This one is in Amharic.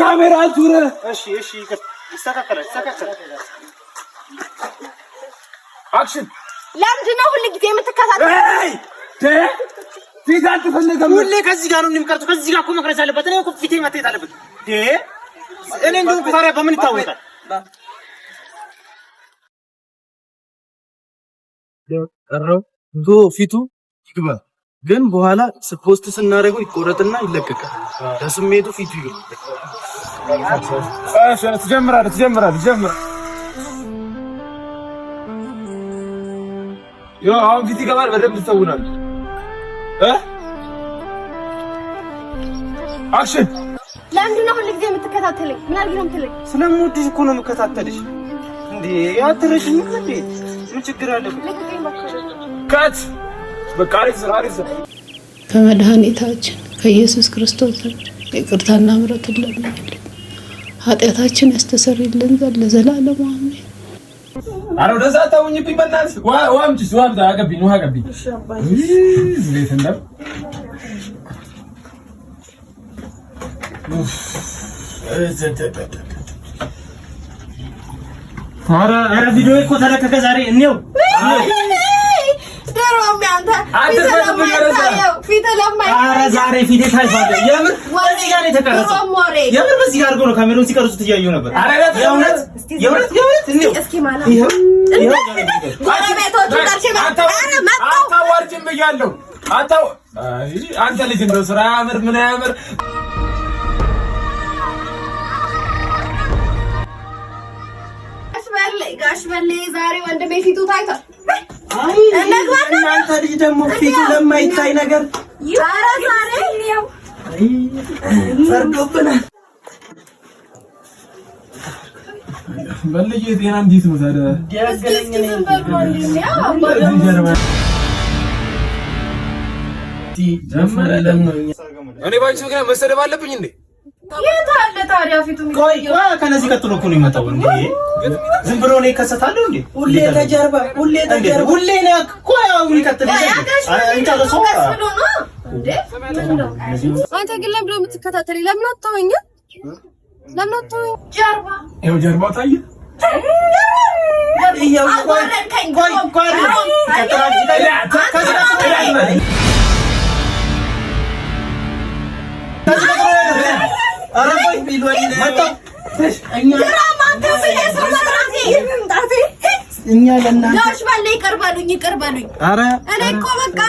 ካሜራ ዙረ እሺ ይስተካከለ አክሽን ለምንድን ነው ሁሉ ጊዜ የምትከታተለው? ፊት አትፈልገም ሁሌ ከዚህ ጋር ነው የሚቀርጹ ከዚህ ጋር እኮ መቅረጽ አለበት እኔ እኮ ፊቴ መታየት አለበት እኔ እንደውም ታዲያ በምን ይታወቃል ቀረው ፊቱ ይግባ ግን በኋላ ፖስት ስናደርገው ይቆረጥና ይለቀቃል ለስሜቱ ፊቱ ይገባል ትጀምራለህ ዮ አሁን ፊት ይገባል በደንብ ተውናል አክሽን ለምንድን ነው ሁሉ ጊዜ የምትከታተለኝ? ምን አድርጌ ነው የምትለኝ? ስለምወድሽ እኮ ነው የምከታተልሽ እንዴ አትረሽኝ እንዴ ምን ችግር አለበት ካት በቃሪስ ከመድኃኒታችን ከኢየሱስ ክርስቶስ ይቅርታና ምሕረትን ለምንልን ኃጢአታችን ያስተሰርይልን ዘንድ ለዘላለሙ አሜን። አረ ወደዛ ታውኝብኝ በእናትህ ዋምጭስ ዋምጣ አቀብኝ ውሃ አቀብኝ እንዴት እንደም አረ ቪዲዮ እኮ ተለቀቀ ዛሬ እንየው አረ ዛሬ ፊቴ ታይቷል የምር በዚህ ጋር የተቀረጸው የምር በዚህ ጋር አድርጎ ነው ካሜራውን ሲቀርጹት እያየሁ ነበር አረ የእውነት እንየው እስኪ ማለት ይሄው ጎረቤቶቹ ጋር አታዋርጅም ብያለሁ አንተ ልጅ እንደው ስራ ያምር ምን ያምር ጋሽ በሌ ዛሬ ወንድሜ ፊቱ ታይቷል አይ እናንተ ልጅ ደግሞ ፊቱ ለማይታይ ነገር ዛሬ ነው አይ ፈርዶብናል በልዬ ጤና እንዴት ነው ታዲያ ያገለኝ ነው እኔ ባንቺ ምክንያት መሰደብ አለብኝ እንዴ የታለ ታዲያ ፊቱ ቆይ ከነዚህ ቀጥሎ እኮ ነው የሚመጣው እንዴ ዝም ብሎ ነው ይከሰታለሁ እንዴ ሁሌ ተጀርባ ሁሌ ነው እኮ ያው ይከተል እንጨርሰው እንዴ አንተ ግን ለምን ነው የምትከታተለኝ? ለምን አታወኝ? ጀርባ ታየ ይሄው ቆይ አረባይ ቢልወል መጣ እኛ ለና ዳሽ ባለ ይቀርባሉኝ አረ እኔ እኮ በቃ